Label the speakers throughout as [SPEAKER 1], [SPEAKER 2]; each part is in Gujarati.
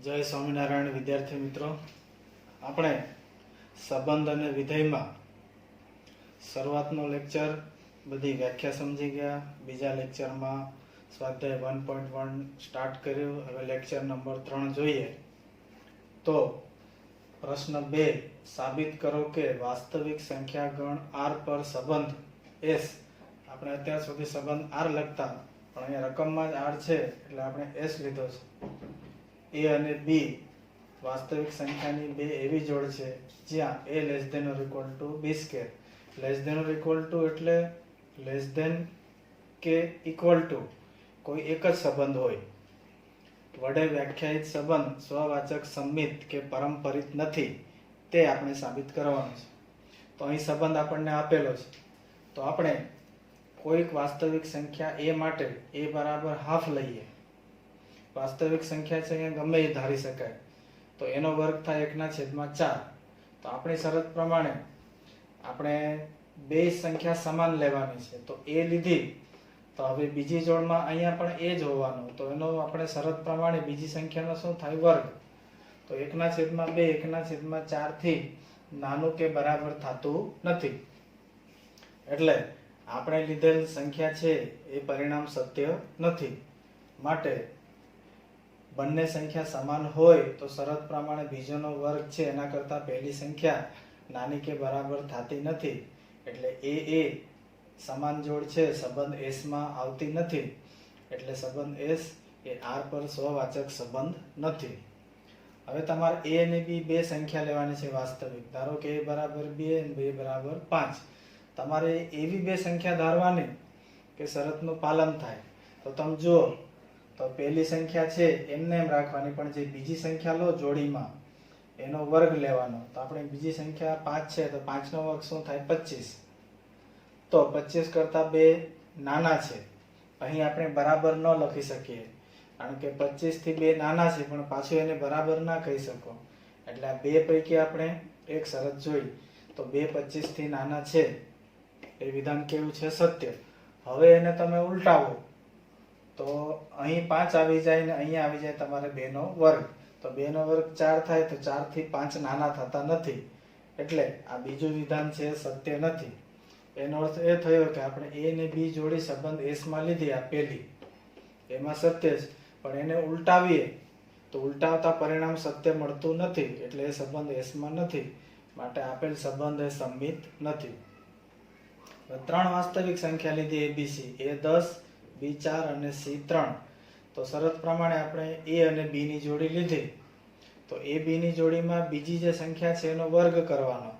[SPEAKER 1] જય સ્વામિનારાયણ વિદ્યાર્થી મિત્રો, આપણે સંબંધ અને વિધેયમાં શરૂઆતનો લેક્ચર બધી વ્યાખ્યા સમજી ગયા. બીજા લેક્ચરમાં સ્વાધ્યાય 1.1 સ્ટાર્ટ કર્યું. હવે લેક્ચર નંબર 3 જોઈએ. તો પ્રશ્ન 2, સાબિત કરો કે વાસ્તવિક સંખ્યા ગણ r પર સંબંધ s. આપણે અત્યાર સુધી સંબંધ r લખતા, પણ અહીંયા રકમમાં જ r છે એટલે આપણે s લીધો છે. a અને b વાસ્તવિક સંખ્યાની બે એવી જોડ છે જ્યાં a less than or equal to b square. Less than or equal to એટલે લેસ ધેન કે ઇક્વલ ટુ કોઈ એક જ સંબંધ હોય. વડે વ્યાખ્યાયિત સંબંધ સ્વવાચક સંમિત કે પરંપરિત નથી, તે આપણે સાબિત કરવાનું છે. તો અહીં સંબંધ આપણને આપેલો છે. તો આપણે કોઈક વાસ્તવિક સંખ્યા a માટે a બરાબર હાફ લઈએ. વાસ્તવિક સંખ્યા છે અહીંયા ગમે એ ધારી શકાય. તો એનો વર્ગ થાય 1/4. તો આપણી શરત પ્રમાણે આપણે બે સંખ્યા સમાન લેવાની છે. તો a લીધી, તો હવે બીજી જોડમાં અહીંયા પણ a જ હોવાનો. તો એનો આપણે શરત પ્રમાણે બીજી સંખ્યાનો શું થાય? વર્ગ. તો 1/2 1/4 થી નાનું કે બરાબર થતું નથી. એટલે આપણે લીધેલ સંખ્યા છે એ પરિણામ સત્ય નથી. માટે બંને સંખ્યા સમાન હોય તો શરત પ્રમાણે બીજોનો વર્ગ છે એના કરતા પહેલી સંખ્યા નાની કે બરાબર થતી નથી. એટલે એ સમાન જોડ છે, સંબંધ s માં આવતી નથી. એટલે સંબંધ s એ r પર સ્વવાચક સંબંધ નથી. હવે તમારે a અને b બે સંખ્યા લેવાની છે વાસ્તવિક. ધારો કે a બરાબર 2 અને b બરાબર 5. તમારે એવી બે સંખ્યા ધારવાની કે શરતનું પાલન થાય. તો તમે જુઓ, તો પહેલી સંખ્યા છે એમને એમ રાખવાની, પણ જે બીજી સંખ્યા લો જોડીમાં એનો વર્ગ લેવાનો. તો આપણે બીજી સંખ્યા 5 છે, તો 5 નો વર્ગ શું થાય? 25. તો 25 કરતા બે નાના છે. અહીં આપણે બરાબર ન લખી શકીએ, કારણ કે 25 થી બે નાના છે, પણ પાછું એને બરાબર ના કહી શકો. એટલે આ બે પૈકી આપણે એક શરત જોઈ. તો બે 25 થી નાના છે એ વિધાન કેવું છે? સત્ય. હવે એને તમે ઉલટાવો તો અહીં 5 આવી જાય ને અહીંયા આવી જાય તમારે 2 નો વર્ગ. તો 2 નો વર્ગ 4 થાય. તો 4 થી 5 નાના થતા નથી. એટલે આ બીજું વિધાન છે સત્ય નથી. એનો અર્થ એ થયો કે આપણે a ને b જોડી સંબંધ s માં લીધી. આ પહેલી એમાં સત્ય છે, પણ એને ઉલટાવીએ તો ઉલટાવતા પરિણામ સત્ય મળતું નથી. એટલે એ સંબંધ s માં નથી. માટે આપેલ સંબંધ એ સંમિત નથી. 3 વાસ્તવિક સંખ્યા લીધી abc. a 10, b 4 અને c 3. તો શરત પ્રમાણે આપણે a અને b ની જોડી લીધી. તો a b ની જોડીમાં બીજી જે સંખ્યા છે એનો વર્ગ કરવાનો.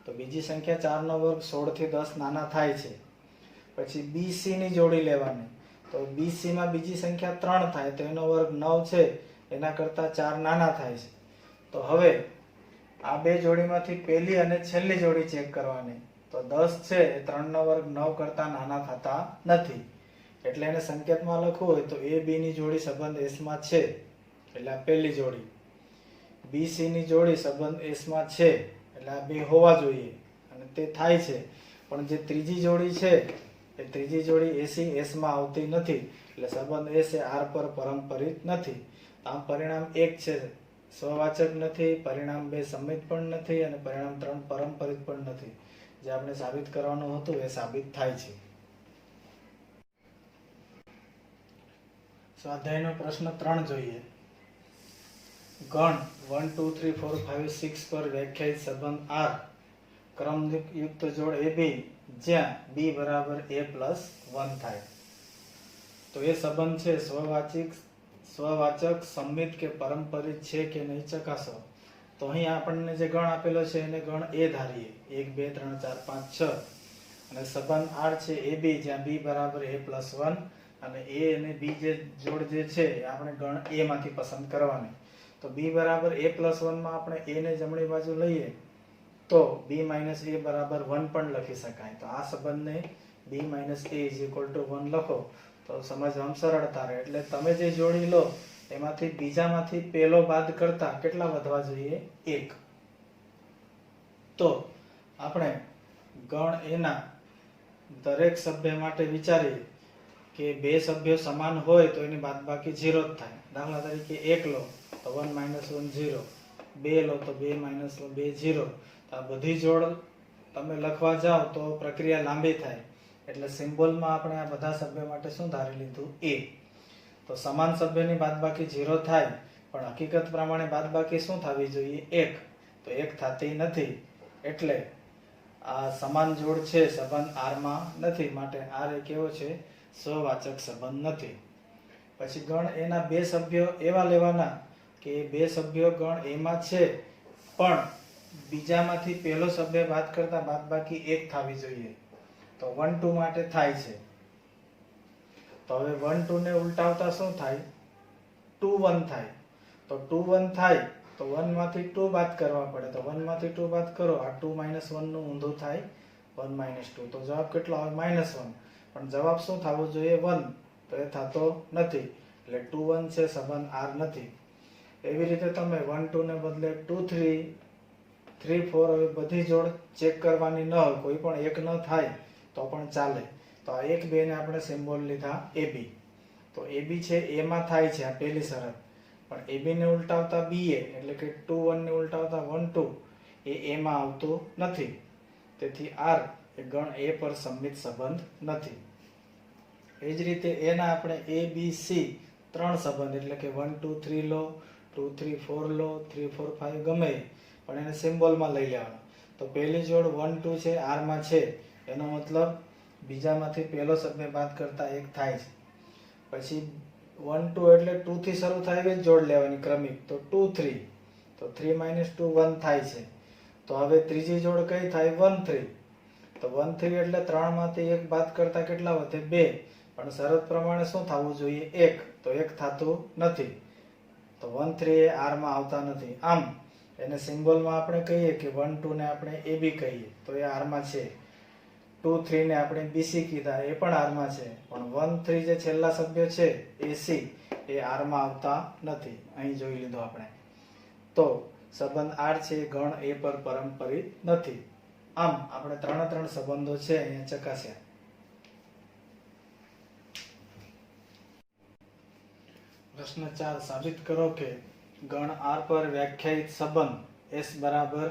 [SPEAKER 1] તો બીજી સંખ્યા 4 નો વર્ગ 16 થી 10 નાના થાય છે. પછી b c ની જોડી લેવાની. તો b c માં બીજી સંખ્યા 3 થાય, તો એનો વર્ગ 9 છે, એના કરતા 4 નાના થાય છે. તો હવે આ બે જોડીમાંથી પહેલી અને છેલ્લી જોડી ચેક કરવાની. તો 10 છે એ 3 નો વર્ગ 9 કરતા નાના થતા નથી. એટલે એને સંકેતમાં લખવું હોય તો a b ની જોડી સંબંધ s માં છે, એટલે આ પહેલી જોડી. b c ની જોડી સંબંધ s માં છે, એટલે આ બે હોવા જોઈએ, અને તે થાય છે. પણ જે ત્રીજી જોડી છે એ ત્રીજી જોડી ac s માં આવતી નથી. એટલે સંબંધ s એ r પર પરંપરિત નથી. આમ પરિણામ 1 છે સ્વવાચક નથી, પરિણામ 2 સંમિત પણ નથી, અને પરિણામ 3 પરંપરિત પણ નથી. જે આપણે સાબિત કરવાનું હતું એ સાબિત થાય છે. સ્વાધ્યાયનો પ્રશ્ન 3 જોઈએ. ગણ 1 2 3 4 5 6 પર વ્યાખ્યાયિત સંબંધ r ક્રમયુક્ત જોડ ab જ્યાં b બરાબર a plus 1 થાય. તો એ સંબંધ છે સ્વવાચક સંમિત કે પરંપરિત છે કે નહીં ચકાસો. તો અહીં આપણને જે ગણ આપેલો છે એને ગણ a ધારીએ. 1 2 3 4 5 6. અને સંબંધ r છે ab જ્યાં b બરાબર a plus 1. અને a અને b જે જોડ જે છે આપણે ગણ a માંથી પસંદ કરવાની. તો b બરાબર a plus 1 માં આપણે a ને જમણી બાજુ લઈએ તો b minus a બરાબર 1 પણ લખી શકાય. તો આ સંબંધને b minus a is equal to 1 લખો તો સમજવામાં સરળતા રહે. એટલે તમે જે જોડી લો એમાંથી બીજામાંથી પહેલો બાદ કરતા કેટલા વધવા જોઈએ? 1. તો આપણે ગણ a ના દરેક સભ્ય માટે વિચારીએ કે બે સભ્યો સમાન હોય તો એની બાદબાકી 0 જ થાય. દાખલા તરીકે 1 લો તો 1 - 1 0, 2 લો તો 2 - 2 0. આ બધી જોડ તમે લખવા જાઓ તો પ્રક્રિયા લાંબી થાય, એટલે સિમ્બોલમાં આપણે આ બધા સભ્યો માટે શું ધારી લીધું? a. તો સમાન સભ્યની બાદબાકી 0 થાય, પણ હકીકત પ્રમાણે બાદબાકી શું થવી જોઈએ? 1. તો 1 થતી નથી, એટલે આ સમાન જોડ છે સંબંધ r માં નથી, માટે r એ કેવો છે? સ્વવાચક સંબંધ નથી. પછી ગણ a ના બે સભ્યો એવા લેવાના કે બે સભ્યો ગણ a માં છે, પણ બીજામાંથી પહેલો સભ્ય બાદ કરતા બાદબાકી 1 થવી જોઈએ. તો 1 2 માટે થાય છે. તો હવે 1 2 ને ઉલટાવતા શું થાય? 2 1 થાય. તો 2 1 થાય તો 1 માંથી 2 બાદ કરવા પડે. તો 1 માંથી 2 બાદ કરો, આ 2 - 1 નું ઊંધું થાય 1 - 2. તો જવાબ કેટલો આવે? -1. પણ જવાબ શું થવો જોઈએ? 1. તો એ થતો નથી, એટલે 2 1 છે, સંબંધ r નથી. એવી રીતે તમે 1 2 ને બદલે 2 3 3 4 હવે બધી જોડ ચેક કરવાની ન હોય, કોઈ પણ એક ન થાય તો પણ ચાલે. તો આ 1 2 ને આપણે સિમ્બોલ લીધા ab. તો ab છે a માં થાય છે, આ પહેલી શરત. પણ ab ને ઉલટાવતા ba, એટલે કે 2 1 ને ઉલટાવતા 1 2, એ a માં આવતું નથી. તેથી r એ ગણ a પર સંમિત સંબંધ નથી. એ જ રીતે a ના આપણે a b c ત્રણ સંબંધ, એટલે કે 1 2 3 લો, 2 3 4 લો, 3 4 5 ગમે, પણ એને સિમ્બોલમાં લઈ લેવાનો. તો પહેલી જોડ 1 2 છે, r માં છે, એનો મતલબ બીજામાંથી પહેલો સભ્ય બાદ કરતા 1 થાય છે. પછી 1 2 એટલે 2 થી શરૂ થાય એવી જ જોડ લેવાની ક્રમિક. તો 2 3, તો 3 - 2 1 થાય છે. તો હવે ત્રીજી જોડ કઈ થાય? 1 3. તો 1 3 એટલે 3 માંથી 1 બાદ કરતા કેટલા વધે? 2. પણ શરત પ્રમાણે શું થવું જોઈએ? 1. તો 1 થતું નથી. તો 1 3 એ r માં આવતા નથી. આમ એને સિમ્બોલમાં આપણે કહીએ કે 1 2 ને આપણે ab કહીએ, તો એ r માં છે. 2 3 ને આપણે bc કીધા, એ પણ r માં છે. પણ 1 3 જે છેલ્લા સભ્ય છે ac, એ r માં આવતા નથી. અહીં જોઈ લીધું આપણે. તો સંબંધ r છે ગણ a પર પરંપરિત નથી. આમ આપણે ત્રણ સંબંધો છે અહીંયા ચકાસ્યા. પ્રશ્ન 4, સાબિત કરો કે ગણ r પર વ્યાખ્યાયિત સંબંધ s બરાબર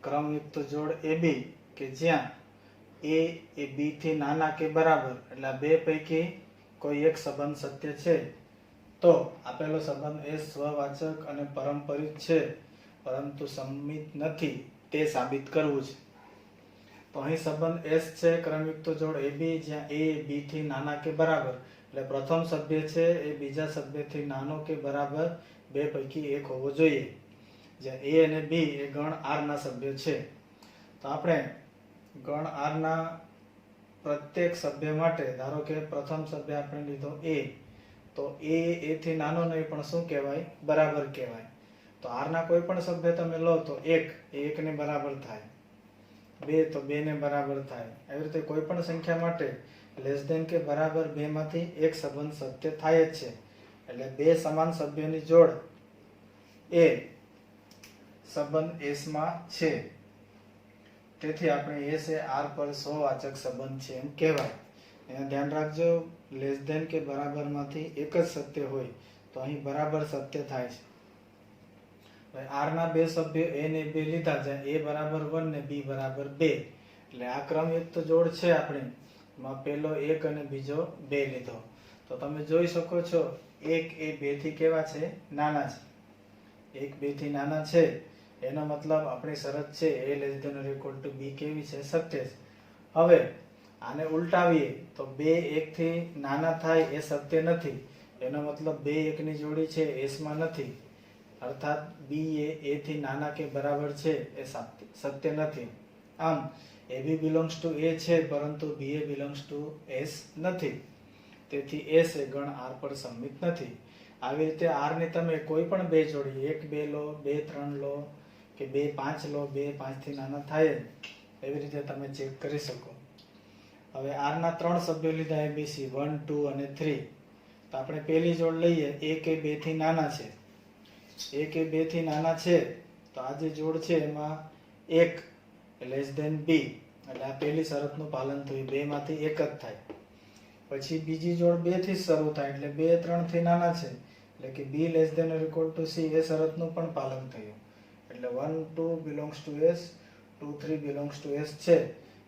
[SPEAKER 1] ક્રમયુક્ત જોડ ab કે જ્યાં a એ b થી નાના કે બરાબર, એટલે આ બે પૈકી કોઈ એક સંબંધ સત્ય છે, તો આપેલો સંબંધ s સ્વવાચક અને પરંપરિત છે, પરંતુ સંમિત નથી, તે સાબિત કરવું છે. તો અહીં સંબંધ s છે ક્રમયુક્ત જોડ ab, જ્યાં a b થી નાના કે બરાબર, એટલે પ્રથમ સભ્ય છે એ બીજા સભ્યથી નાનો કે બરાબર બે પૈકી એક હોવો જોઈએ, જ્યાં a અને b એ ગણ r ના સભ્ય છે. તો આપણે ગણ r ના પ્રત્યેક સભ્ય માટે, ધારો કે પ્રથમ સભ્ય આપણે લીધો a, તો a થી નાનો નહીં પણ શું કહેવાય? બરાબર કહેવાય. તો r ના કોઈ પણ સભ્ય તમે લો તો 1 એ 1 ને બરાબર થાય, 2 તો 2 ને બરાબર થાય. એવી રીતે કોઈ પણ સંખ્યા માટે લેસ ધેન કે બરાબર 2 માંથી એક સંબંધ સત્ય થાય જ છે. એટલે બે સમાન સભ્યોની જોડ એ સંબંધ s માં છે. તેથી આપણે s એ r પર સ્વવાચક સંબંધ છે એમ કહેવાય. અહીંયા ધ્યાન રાખજો, લેસ ધેન કે બરાબર માંથી એક જ સત્ય હોય તો અહીં બરાબર સત્ય થાય છે. r ના બે સભ્યો a ને b લીધા, જ્યાં a બરાબર 1 ને b બરાબર 2, એટલે આ ક્રમયુક્ત જોડ છે આપણે, માં પહેલો 1 અને બીજો 2 લીધો. તો તમે જોઈ શકો છો 1 એ 2 થી કેવા છે? નાના છે. 1 2 થી નાના છે, એનો મતલબ આપણી શરત છે a less than or equal to b કેવી છે? સત્ય છે. હવે આને ઉલટાવીએ તો 2 1 થી નાના થાય એ સત્ય નથી, એનો મતલબ 2 1 ની જોડી છે s માં નથી, અર્થાત b એ a થી નાના કે બરાબર છે એ સત્ય નથી. આમ ab belongs to a છે, પરંતુ ba belongs to s નથી. તેથી s એ ગણ r પર સંમિત નથી. આવી રીતે r ની તમે કોઈ પણ બે જોડી 1 2 લો, 2 3 લો, કે 2 5 લો, 2 5 થી નાના થાય, એવી રીતે તમે ચેક કરી શકો. હવે r ના ત્રણ સભ્યો લીધા abc 1 2 અને 3. તો આપણે પહેલી જોડ લઈએ, 1 એ 2 થી નાના છે. 1 એ 2 થી નાના છે, તો આ જે જોડ છે એમાં 1 લેસ ધેન b, એટલે આ પહેલી શરતનું પાલન થયું, બે માંથી એક જ થાય. પછી બીજી જોડ 2 થી શરૂ થાય, એટલે 2 3 થી નાના છે, એટલે કે B less than or equal to C એ શરતનું પણ પાલન થયું. એટલે 1 2 belongs to S, 2 3 belongs to S છે.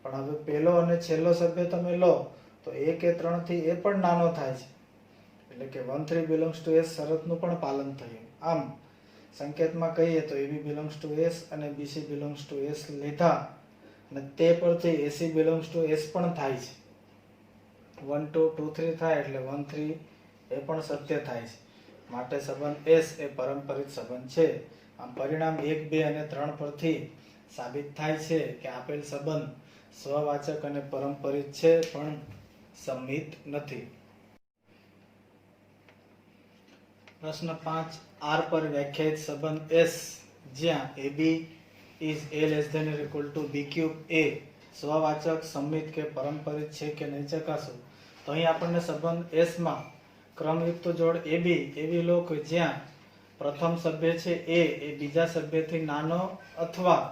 [SPEAKER 1] પણ હવે પહેલો અને છેલ્લો સભ્ય તમે લો તો 1 એ 3 થી એ પણ નાનો થાય છે. એટલે કે 1 3 બિલોંગ્સ ટુ એસ શરતનું પણ પાલન થયું. આમ સંકેતમાં કહીએ તો AB બિલોંગ્સ ટુ એસ અને BC બિલોંગ્સ ટુ એસ લીધા અને તે પરથી AC બિલોંગ્સ ટુ એસ પણ થાય છે. 1 2 2 3 થાય એટલે 1 3 એ પણ સત્ય થાય છે. માટે સંબંધ S એ પરંપરિત સંબંધ છે. આમ પરિણામ 1 2 અને 3 પરથી સાબિત થાય છે કે આપેલ સંબંધ સ્વવાચક અને પરંપરિત છે પણ સંમિત નથી. પ્રશ્ન 5 R પર વ્યાખ્યાયિત સંબંધ S જ્યાં AB is A less than or equal to B cube A સ્વવાચક, સંમિત કે પરંપરિત છે કે નહીં ચકાસો. તો અહીં આપણને સંબંધ S માં ક્રમયુક્ત જોડ AB એવી લો કે જ્યાં પ્રથમ સભ્ય છે A એ બીજા સભ્યથી નાનો અથવા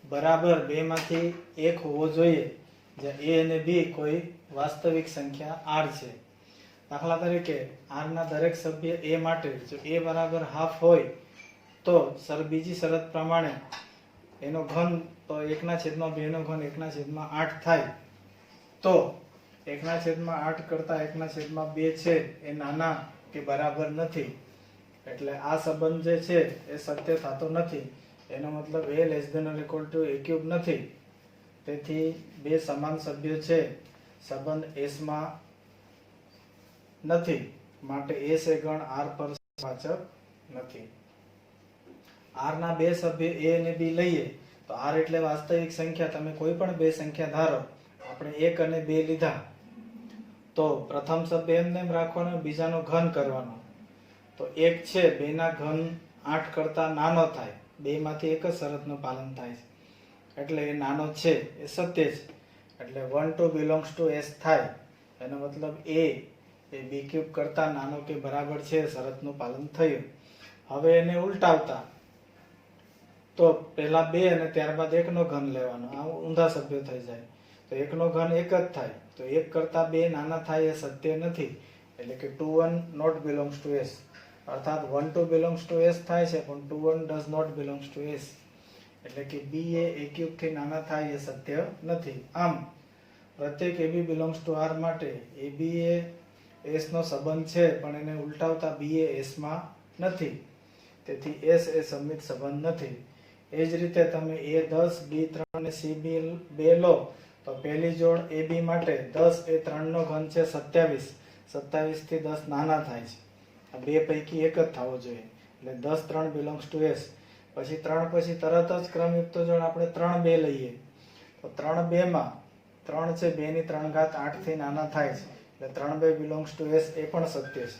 [SPEAKER 1] બરાબર બેમાંથી એક હોવો જોઈએ, જ્યાં A અને B કોઈ વાસ્તવિક સંખ્યા R છે. દાખલા તરીકે R ના દરેક સભ્ય A માટે જો A બરાબર હાફ હોય તો બીજી શરત પ્રમાણે એનો ઘન તો 1/2 નો ઘન 1/8 થાય. તો 1/8 કરતા 1/2 છે એ નાના કે બરાબર નથી. એટલે આ સંબંધ જે છે એ સત્ય થતો નથી. એનો મતલબ A less than or equal to A cube નથી. તેથી બે સમાન સભ્યો છે સંબંધ S માં નથી. માટે S એ ગણ R પર વાચક નથી. R ના બે સભ્ય A અને B લઈએ તો R એટલે વાસ્તવિક સંખ્યા. તમે કોઈ પણ બે સંખ્યા ધારો. આપણે 1 અને 2 લીધા તો પ્રથમ સભ્ય એમને એમ રાખવાનો, બીજાનો ઘન કરવાનો. તો 1 છે 2 ના ઘન 8 કરતા નાનો થાય. બે માંથી એક જ શરતનું પાલન થાય છે. એટલે એ નાનો છે એ સત્ય છે. એટલે 1 2 બિલોંગ્સ ટુ S થાય. એનો મતલબ A એ B ક્યુબ કરતા નાનો કે બરાબર છે શરતનું પાલન થયું. હવે એને ઉલટાવતા તો પહેલા 2 અને ત્યારબાદ 1 નો ઘન લેવાનો. આ ઊંધા સભ્યો થઈ જાય. તો 1 નો ઘન 1 જ થાય. તો 1 કરતા 2 નાના થાય એ સત્ય નથી. એટલે કે 2 1 નોટ બિલોંગ્સ ટુ S. અર્થાત 1 2 બિલોંગ્સ ટુ S થાય છે પણ 2 1 does not belongs to S. એટલે કે B એ A ક્યુબ થી નાના થાય એ સત્ય નથી. આમ પ્રત્યેક AB બિલોંગ્સ ટુ R માટે AB એ S નો સંબંધ છે પણ એને ઉલટાવતા B એ S માં નથી. તેથી S એ સંમિત સંબંધ નથી. એ જ રીતે તમે A10 B3 અને C2 લો તો પહેલી જોડ AB માટે 10 એ 3 નો ઘન છે 27. 27 થી 10 નાના થાય છે. આ બે પૈકી એક જ થવો જોઈએ. એટલે 10 3 બિલોંગ્સ ટુ S. પછી 3 પછી તરત જ ક્રમયુક્ત જોડ આપણે 3 2 લઈએ તો 3 2 માં 3 છે 2 ની 3 ઘાત 8 થી નાના થાય છે. એટલે 3 2 બિલોંગ્સ ટુ S એ પણ સત્ય છે.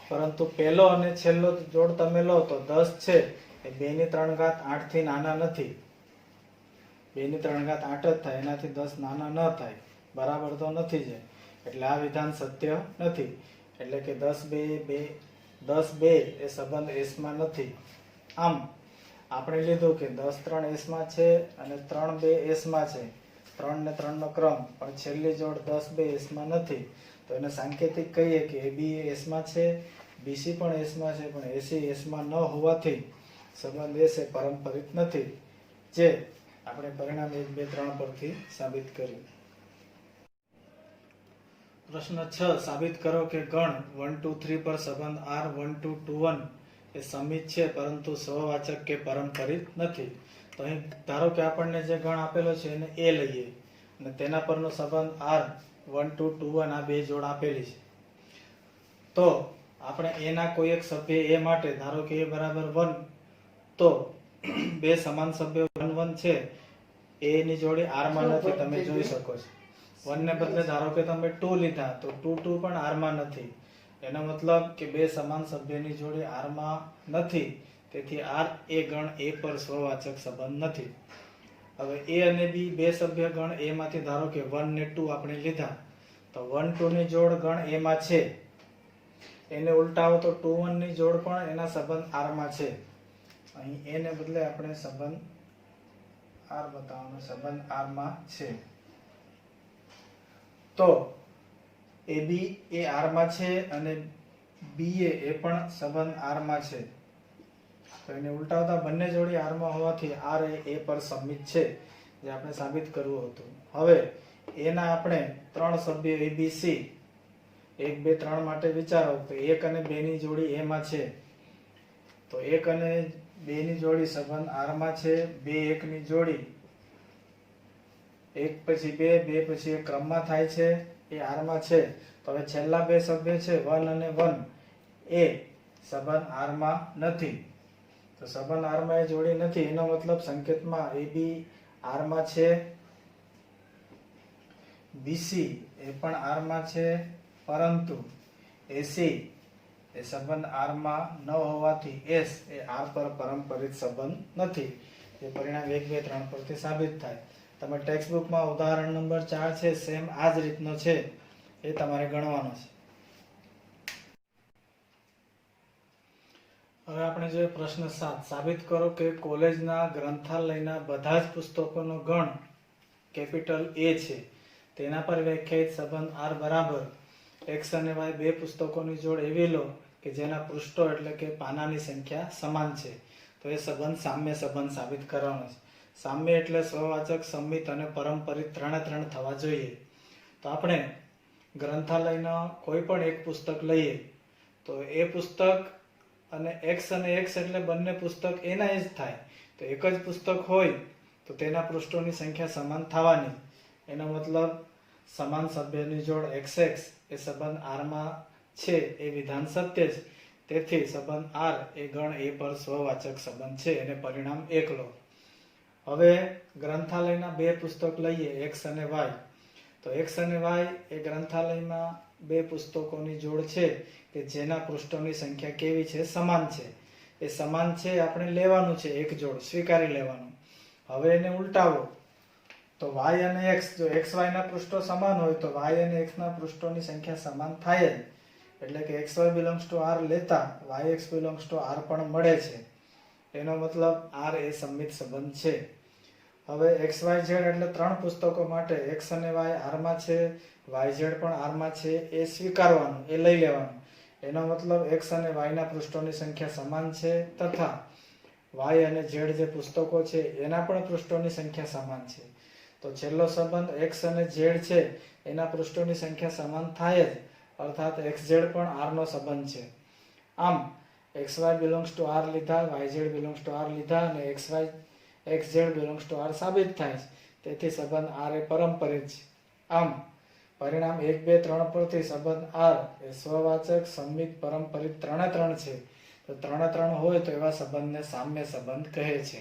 [SPEAKER 1] પરંતુ પહેલો અને છેલ્લો જોડ તમે લો તો 10 છે એ 2 ની 3 ઘાત 8 થી નાના નથી. 2 ની 3 ઘાત 8 જ થાય. એનાથી 10 નાના ન થાય. બરાબર તો નથી જ. એટલે આ વિધાન સત્ય નથી. એટલે કે 10 2 એ સંબંધ S માં નથી. આમ આપણે લીધું કે 10 3 S માં છે અને 3 2 S માં છે. 3 ને 3 નો ક્રમ. પણ છેલ્લી જોડ 10 2 S માં નથી. તો એને સાંકેતિક કહીએ કે AB એ S માં છે, BC પણ S માં છે, પણ AC S માં ન હોવાથી સંબંધ S એ પરંપરિત નથી. જે આપણે પરિણામ 1 2 3 પરથી સાબિત કર્યું. પ્રશ્ન 6 સાબિત કરો કે ગણ 1 2 3 પર સંબંધ R 1 2 2 1 એ સંમિત છે પરંતુ સ્વવાચક કે પરંપરિત નથી. તો અહીં ધારો કે આપણને જે ગણ આપેલો છે એને A લઈએ અને તેના પરનો સંબંધ R 1 2 2 1 આ બે જોડ આપેલી છે. તો આપણે A ના કોઈ એક સભ્ય A માટે ધારો કે A બરાબર 1 તો બે સમાન સભ્યો 1 1 છે. A ની જોડી R માં નથી. તમે જોઈ શકો છો. 1 ને બદલે ધારો કે તમે 2 લીધા તો 2 2 પણ R માં નથી. એનો મતલબ કે બે સમાન સભ્યની જોડી R માં નથી. તેથી R એ ગણ A પર સ્વવાચક સંબંધ નથી. હવે A અને B બે સભ્ય ગણ A માંથી ધારો કે 1 ને 2 આપણે લીધા તો 1 2 ની જોડ ગણ A માં છે. એને ઉલટાવો તો 2 1 ની જોડ પણ એના સંબંધ R માં છે. અહીં A ને બદલે આપણે સંબંધ R બતાવવાનો. સંબંધ R માં છે. તો AB એ R માં છે અને BA એ પણ સંબંધ R માં છે. તો એને ઉલટાવતા બંને જોડી R માં હોવાથી R એ A પર સંમિત છે, જે આપણે સાબિત કરવું હતું. હવે એના આપણે ત્રણ સભ્ય ABC 1 2 3 માટે વિચારો તો 1 અને 2 ની જોડી A માં છે. તો 1 અને 2 ની જોડી સંબંધ R માં છે. 2 1 ની જોડી 1 પછી 2 2 પછી 1 ક્રમમાં થાય છે, એ R માં છે. તો હવે છેલ્લા બે સભ્ય છે 1 અને 1 એ સંબંધ R માં નથી. તો સંબંધ R માં એ જોડી નથી, એનો મતલબ સંકેતમાં AB R માં છે, BC એ પણ R માં છે, પરંતુ AC એ સંબંધ R માં ન હોવાથી S એ R પર પરંપરિત સંબંધ નથી. એ પરિણામ 1 2 3 પરથી સાબિત થાય. તમે ટેક્સ્ટ બુકમાં ઉદાહરણ નંબર 4 છે, સેમ આ જ રીતનો છે, એ તમારે ગણવાનો છે. હવે આપણે જોઈએ પ્રશ્ન 7. સાબિત કરો કે કોલેજના ગ્રંથાલયના બધા જ પુસ્તકોનો ગણ કેપિટલ A છે. તેના પર વ્યાખ્યાયિત સંબંધ R બરાબર X અને Y બે પુસ્તકોની જોડ એવી લો કે જેના પૃષ્ઠો એટલે કે પાનાની સંખ્યા સમાન છે. તો એ સંબંધ સામ્ય સંબંધ સાબિત કરવાનો છે. સામ્ય એટલે સ્વવાચક, સંમિત અને પરંપરિત ત્રણે ત્રણ થવા જોઈએ. તો આપણે ગ્રંથાલયના કોઈ પણ એક પુસ્તક લઈએ તો એ પુસ્તક અને X અને X એટલે બંને પુસ્તક એના જ થાય. તો એક જ પુસ્તક હોય તો તેના પૃષ્ઠોની સંખ્યા સમાન થવાની. એનો મતલબ સમાન સભ્યની જોડ XX એ સંબંધ R માં છે, એ વિધાન સત્ય છે. તેથી સંબંધ R એ ગણ A પર સ્વવાચક સંબંધ છે, એને પરિણામ 1 લો. હવે ગ્રંથાલયના બે પુસ્તક લઈએ X અને Y. તો X અને Y એ ગ્રંથાલયમાં બે પુસ્તકોની જોડ છે કે જેના પૃષ્ઠોની સંખ્યા કેવી છે? સમાન છે. એ સમાન છે આપણે લેવાનું છે, એક જોડ સ્વીકારી લેવાનું. હવે એને ઉલટાવો તો Y અને X, જો XY ના પૃષ્ઠો સમાન હોય તો Y અને X ના પૃષ્ઠોની સંખ્યા સમાન થાય જ. એટલે કે XY belongs to R લેતા YX belongs to R પણ મળે છે. એનો મતલબ R એ સંમિત સંબંધ છે. હવે XYZ એટલે ત્રણ પુસ્તકો માટે X અને Y R માં છે, YZ પણ R માં છે, એ સ્વીકારવાનું, એ લઈ લેવાનું. એનો મતલબ X અને Y ના પૃષ્ઠોની સંખ્યા સમાન છે તથા Y અને Z જે પુસ્તકો છે એના પણ પૃષ્ઠોની સંખ્યા સમાન છે. તો છેલ્લો સંબંધ X અને Z છે એના પૃષ્ઠોની સંખ્યા સમાન થાય જ, અર્થાત XZ પણ R નો સંબંધ છે. આમ XY belongs to R લીધા, YZ belongs to R લીધા અને XZ belongs to R સાબિત થાય છે. તેથી સંબંધ R એ પરંપરિત છે. આમ પરિણામ 1 2 3 પરથી સંબંધ R એ સ્વવાચક, સંમિત, પરંપરિત ત્રણે ત્રણ છે. તો ત્રણે ત્રણ હોય તો એવા સંબંધને સામ્ય સંબંધ કહે છે.